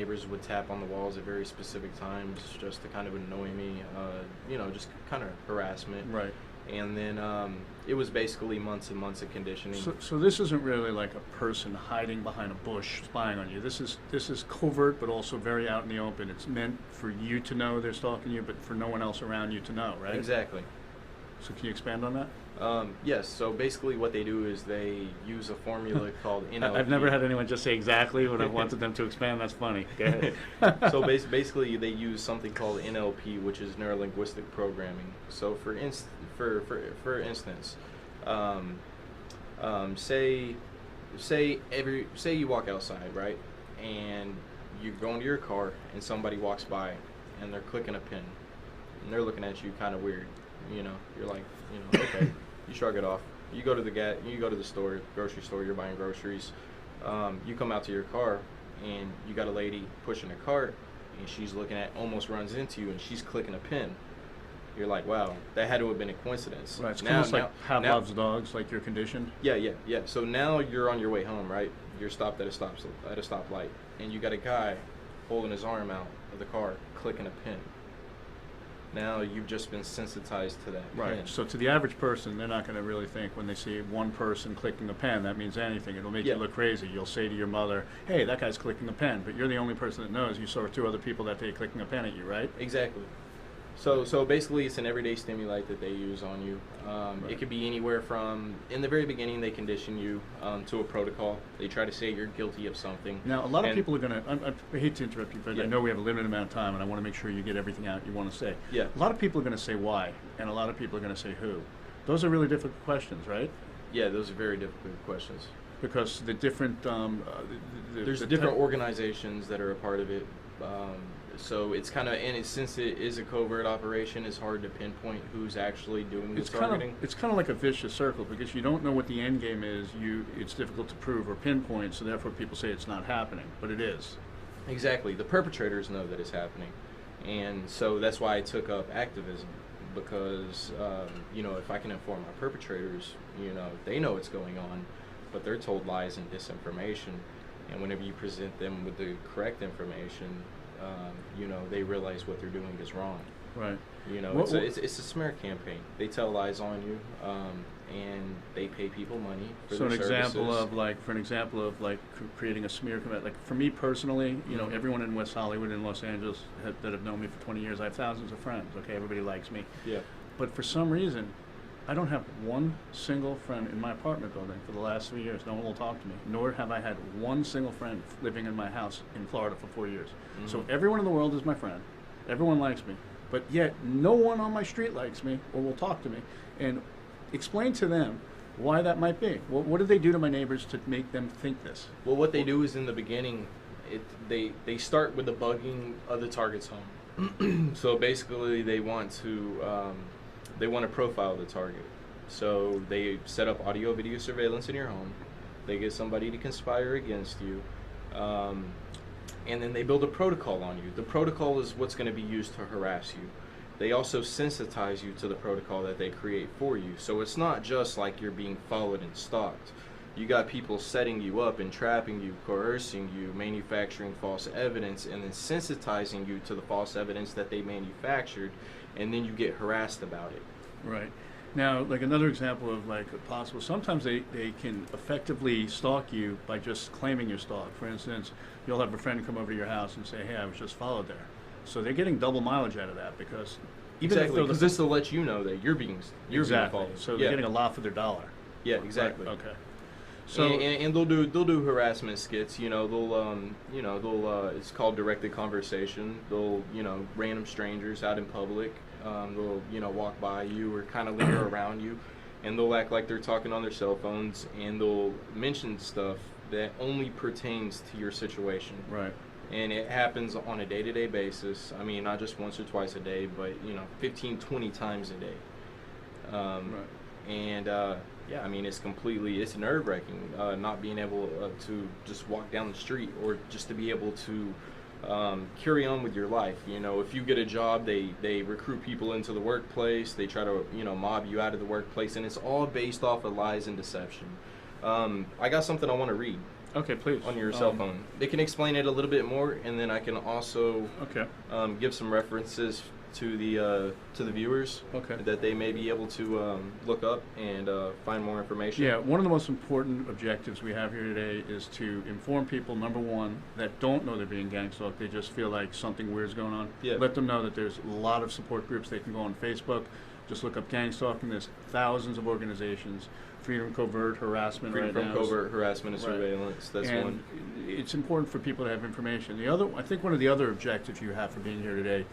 neighbors would tap on the walls at very specific times just to kind of annoy me, just kind of harassment. Right. And then it was basically months and months of conditioning. So this isn't really like a person hiding behind a bush spying on you. This is covert, but also very out in the open. It's meant for you to know they're stalking you, but for no one else around you to know, right? Exactly. So can you expand on that? Yes, so basically what they do is they use a formula called NLP. I've never had anyone just say exactly what I wanted them to expand. That's funny. Go ahead. So basically they use something called NLP, which is neuro-linguistic programming. So for instance, say you walk outside, right, and you go into your car and somebody walks by and they're clicking a pin and they're looking at you kind of weird. You're like, okay. You shrug it off. You go to the store, grocery store. You're buying groceries. You come out to your car, and you got a lady pushing a cart, and she's almost runs into you, and she's clicking a pin. You're like, wow, that had to have been a coincidence. Right. It's almost like Pavlov's dogs, like you're conditioned. Yeah. So now you're on your way home, right? You're stopped at a stoplight, and you got a guy holding his arm out of the car, clicking a pin. Now you've just been sensitized to that Right. pen. So to the average person, they're not going to really think when they see one person clicking a pen that means anything. It'll make you look crazy. You'll say to your mother, hey, that guy's clicking a pen, but you're the only person that knows. You saw two other people that day clicking a pen at you, right? Exactly. So basically it's an everyday stimuli that they use on you. Right. It could be anywhere from, in the very beginning, they condition you to a protocol. They try to say you're guilty of something. Now, a lot of people are going to, I hate to interrupt you, but Yeah. I know we have a limited amount of time, and I want to make sure you get everything out you want to say. Yeah. A lot of people are going to say why, and a lot of people are going to say who. Those are really difficult questions, right? Yeah, those are very difficult questions. Because the different... There's different organizations that are a part of it. So it's kind of, since it is a covert operation, it's hard to pinpoint who's actually doing the targeting. It's kind of like a vicious circle because you don't know what the end game is. It's difficult to prove or pinpoint, so therefore people say it's not happening, but it is. Exactly. The perpetrators know that it's happening, and so that's why I took up activism, because if I can inform my perpetrators, they know what's going on, but they're told lies and disinformation, and whenever you present them with the correct information, they realize what they're doing is wrong. Right. It's a smear campaign. They tell lies on you, and they pay people money for their services. For an example of creating a smear campaign, like for me personally, everyone in West Hollywood and Los Angeles that have known me for 20 years, I have thousands of friends. Okay, everybody likes me. Yeah. But for some reason, I don't have one single friend in my apartment building for the last 3 years. No one will talk to me. Nor have I had one single friend living in my house in Florida for 4 years. Mm-hmm. So everyone in the world is my friend. Everyone likes me. But yet no one on my street likes me or will talk to me. And explain to them why that might be. What do they do to my neighbors to make them think this? Well, what they do is in the beginning, they start with the bugging of the target's home. So basically, they want to profile the target. So they set up audio video surveillance in your home. They get somebody to conspire against you. And then they build a protocol on you. The protocol is what's going to be used to harass you. They also sensitize you to the protocol that they create for you. So it's not just like you're being followed and stalked. You got people setting you up, entrapping you, coercing you, manufacturing false evidence, and then sensitizing you to the false evidence that they manufactured, and then you get harassed about it. Right. Now, like another example of possible, sometimes they can effectively stalk you by just claiming you're stalked. For instance, you'll have a friend come over to your house and say, hey, I was just followed there. So they're getting double mileage out of that because exactly, because this will let you know that you're being followed. So they're getting a lot for their dollar. Yeah, exactly. Right. Okay. So and they'll do harassment skits. It's called directed conversation. They'll random strangers out in public. They'll walk by you or kind of linger around you, and they'll act like they're talking on their cell phones, and they'll mention stuff that only pertains to your situation. Right. And it happens on a day-to-day basis. I mean, not just once or twice a day, but 15, 20 times a day. Right. And I mean, it's nerve-wracking not being able to just walk down the street, or just to be able to carry on with your life. If you get a job, they recruit people into the workplace. They try to mob you out of the workplace, and it's all based off of lies and deception. I got something I want to read. Okay, please. on your cell phone. They can explain it a little bit more, and then I can also Okay. give some references to the viewers Okay. that they may be able to look up and find more information. Yeah, one of the most important objectives we have here today is to inform people, number one, that don't know they're being gang stalked. They just feel like something weird's going on. Yeah. Let them know that there's a lot of support groups. They can go on Facebook. Just look up gang stalking. There's thousands of organizations. Freedom Covert Harassment Freedom right from now. Covert Harassment and Right. Surveillance. That's And one. it's important for people to have information. The other, I think one of the other objectives you have for being here today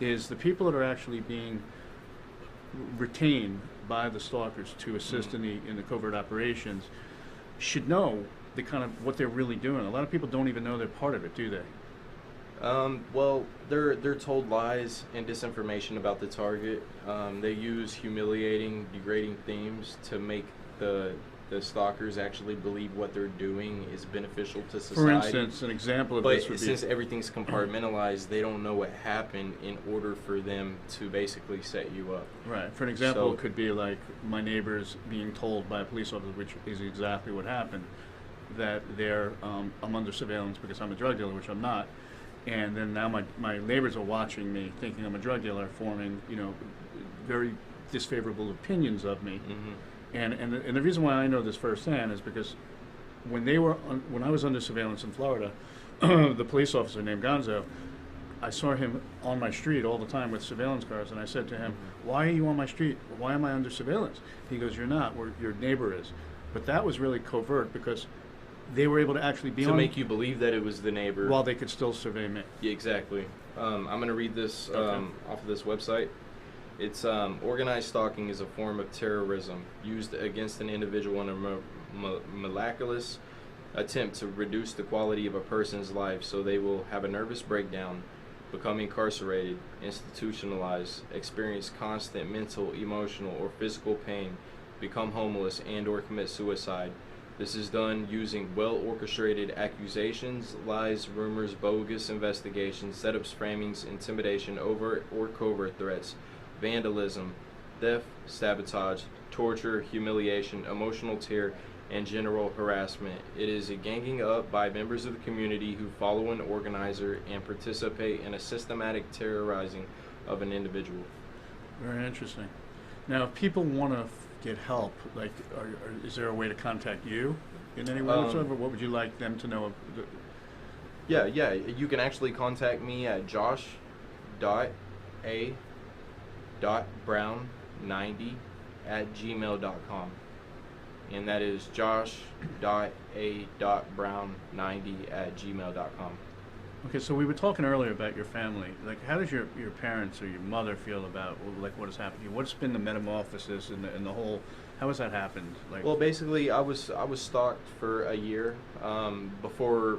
is the people that are actually being retained by the stalkers to assist in the covert operations should know the kind of what they're really doing. A lot of people don't even know they're part of it, do they? Well, they're told lies and disinformation about the target. They use humiliating, degrading themes to make the stalkers actually believe what they're doing is beneficial to society. For instance, an example of this But would be... since everything's compartmentalized, they don't know what happened in order for them to basically set you up. Right. For an example, So- it could be like my neighbors being told by a police officer, which is exactly what happened, that I'm under surveillance because I'm a drug dealer, which I'm not. And then now my neighbors are watching me, thinking I'm a drug dealer, forming, very disfavorable opinions of me. Mm-hmm. And the reason why I know this firsthand is because when I was under surveillance in Florida, the police officer named Gonzo, I saw him on my street all the time with surveillance cars, and I said to him, "Why are you on my street? Why am I under surveillance?" He goes, "You're not. Your neighbor is." But that was really covert because they were able to actually be To on make you believe that it was the neighbor. while they could still survey me. Yeah, exactly. I'm going to read this Okay. off of this website. It's organized stalking is a form of terrorism used against an individual in a miraculous attempt to reduce the quality of a person's life so they will have a nervous breakdown, become incarcerated, institutionalized, experience constant mental, emotional, or physical pain, become homeless, and or commit suicide. This is done using well-orchestrated accusations, lies, rumors, bogus investigations, setups, framings, intimidation, overt or covert threats, vandalism, theft, sabotage, torture, humiliation, emotional terror, and general harassment. It is a ganging up by members of the community who follow an organizer and participate in a systematic terrorizing of an individual. Very interesting. Now, if people want to get help, like, is there a way to contact you in any way whatsoever? What would you like them to know? Yeah, you can actually contact me at josh.a.brown90@gmail.com. And that is josh.a.brown90@gmail.com. Okay, so we were talking earlier about your family. Like, how does your parents or your mother feel about like what has happened to you? What's been the metamorphosis and the whole? How has that happened? Like, Well, basically, I was stalked for a year before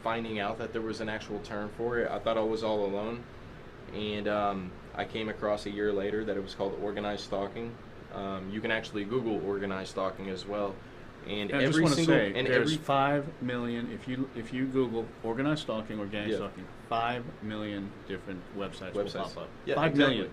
finding out that there was an actual term for it. I thought I was all alone, and I came across a year later that it was called organized stalking. You can actually Google organized stalking as well. And I just every want to single say and there's every 5 million. If you Google organized stalking or gang Yeah. stalking, 5 million different websites will pop up. Yeah, 5 exactly. million.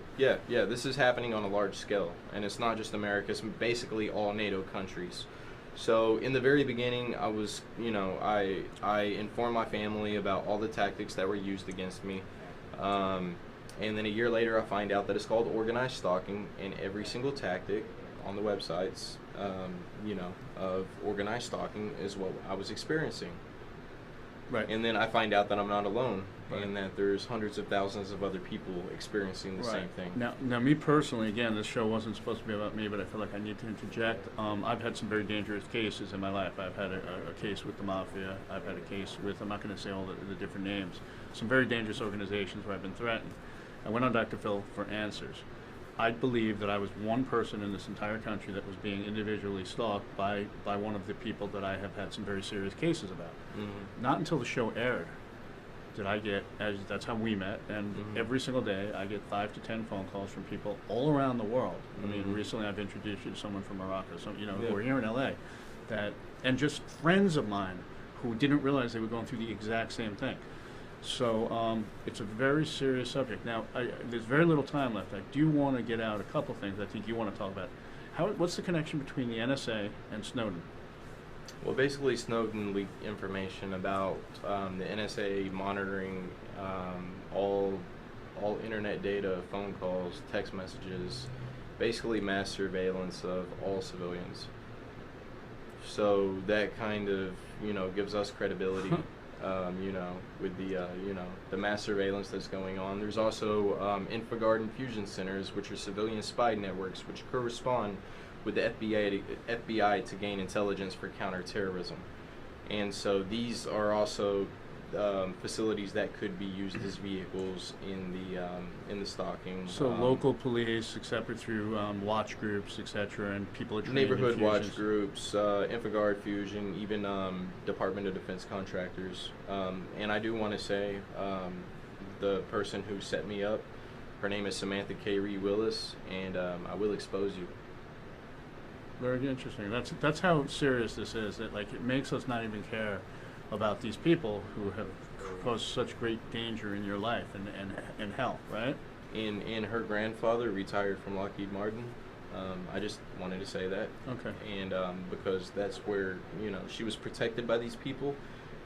Yeah. This is happening on a large scale, and it's not just America. It's basically all NATO countries. So in the very beginning, I was, I informed my family about all the tactics that were used against me, and then a year later, I find out that it's called organized stalking, and every single tactic on the websites, of organized stalking is what I was experiencing. Right. And then I find out that I'm not alone, Right. and that there's hundreds of thousands of other people experiencing the same thing. Now, me personally, again, this show wasn't supposed to be about me, but I feel like I need to interject. I've had some very dangerous cases in my life. I've had a case with the mafia. I've had a case with, I'm not going to say all the different names, some very dangerous organizations where I've been threatened. I went on Dr. Phil for answers. I believe that I was one person in this entire country that was being individually stalked by one of the people that I have had some very serious cases about. Mm-hmm. Not until the show aired did I get, that's how we met, and Mhm. every single day I get 5 to 10 phone calls from people all around the world. I mean, Mhm. recently I've introduced you to someone from Morocco, Yeah. who are here in LA, and just friends of mine who didn't realize they were going through the exact same thing. So it's a very serious subject. Now, there's very little time left. I do want to get out a couple things I think you want to talk about. What's the connection between the NSA and Snowden? Well, basically, Snowden leaked information about the NSA monitoring all internet data, phone calls, text messages, basically mass surveillance of all civilians. So that kind of gives us credibility. With the mass surveillance that's going on. There's also Infogard and Fusion Centers, which are civilian spy networks, which correspond with the FBI to gain intelligence for counterterrorism. And so these are also facilities that could be used as vehicles in the stalking. So local police, etc., through watch groups, etc., and people are trained in neighborhood watch fusions. groups, Infogard, Fusion, even Department of Defense contractors. And I do want to say the person who set me up, her name is Samantha K. Reed Willis, and I will expose you. Very interesting. That's how serious this is. That like it makes us not even care about these people who have caused such great danger in your life and health, right? And her grandfather retired from Lockheed Martin. I just wanted to say that. Okay. And because that's where she was protected by these people,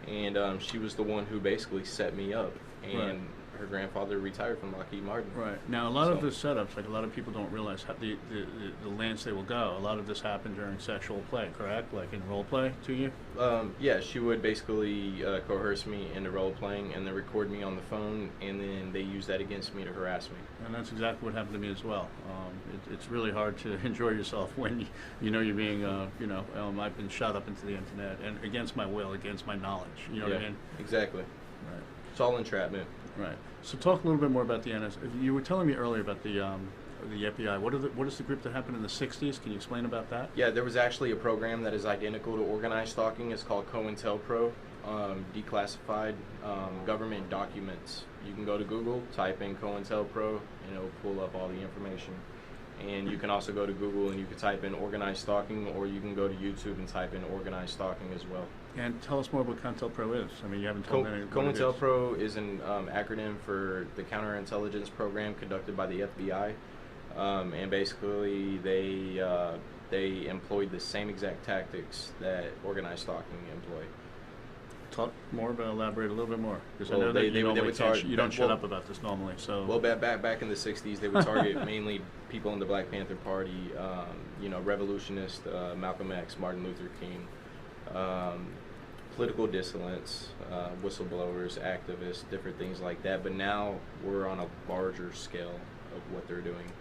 and she was the one who basically set me up. And Right. her grandfather retired from Lockheed Martin. Right. Now, a lot of So- the setups, like a lot of people don't realize how the lengths they will go. A lot of this happened during sexual play, correct? Like in role play to you? Yeah, she would basically coerce me into role playing and then record me on the phone, and then they use that against me to harass me. And that's exactly what happened to me as well. It's really hard to enjoy yourself when you know you're being, I've been shot up into the internet and against my will, against my knowledge. You know what I mean? Exactly. Right. It's all entrapment. Right. So talk a little bit more about the NS. You were telling me earlier about the FBI. What is the group that happened in the 60s? Can you explain about that? Yeah, there was actually a program that is identical to organized stalking. It's called COINTELPRO, declassified government documents. You can go to Google, type in COINTELPRO, and it'll pull up all the information. And you can also go to Google and you can type in organized stalking, or you can go to YouTube and type in organized stalking as well. And tell us more what COINTELPRO is. I mean, you haven't told me what it is. COINTELPRO is an acronym for the counterintelligence program conducted by the FBI, and basically they employed the same exact tactics that organized stalking employ. Talk more about, elaborate a little bit more, because I Well, know that they you would normally target- you don't shut well- up about this normally. So Well, back in the 60s, they would target mainly people in the Black Panther Party, revolutionists, Malcolm X, Martin Luther King, political dissidents, whistleblowers, activists, different things like that. But now we're on a larger scale of what they're doing.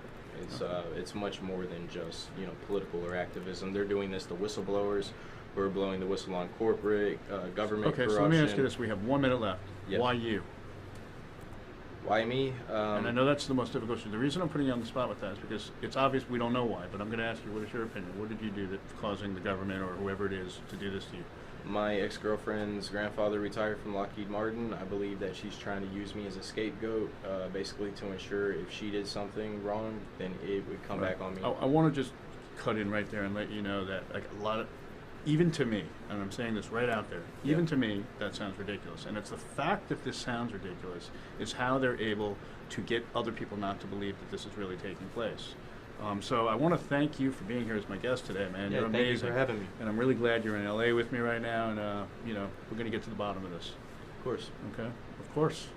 It's much more than just political or activism. They're doing this to whistleblowers. We're blowing the whistle on corporate government okay, corruption. so let me ask you this: we have 1 minute left. Yes. Why you? Why me? And I know that's the most difficult question. The reason I'm putting you on the spot with that is because it's obvious we don't know why, but I'm going to ask you, what is your opinion? What did you do that's causing the government or whoever it is to do this to you? My ex-girlfriend's grandfather retired from Lockheed Martin. I believe that she's trying to use me as a scapegoat, basically to ensure if she did something wrong, then it would come back on me. I want to just cut in right there and let you know that like a lot of, even to me, and I'm saying this right out there, even Yeah. to me, that sounds ridiculous. And it's the fact that this sounds ridiculous is how they're able to get other people not to believe that this is really taking place. So I want to thank you for being here as my guest today, man. Yeah, You're thank you amazing. for having me. And I'm really glad you're in LA with me right now, and we're going to get to the bottom of this. Of course. Okay? Of course.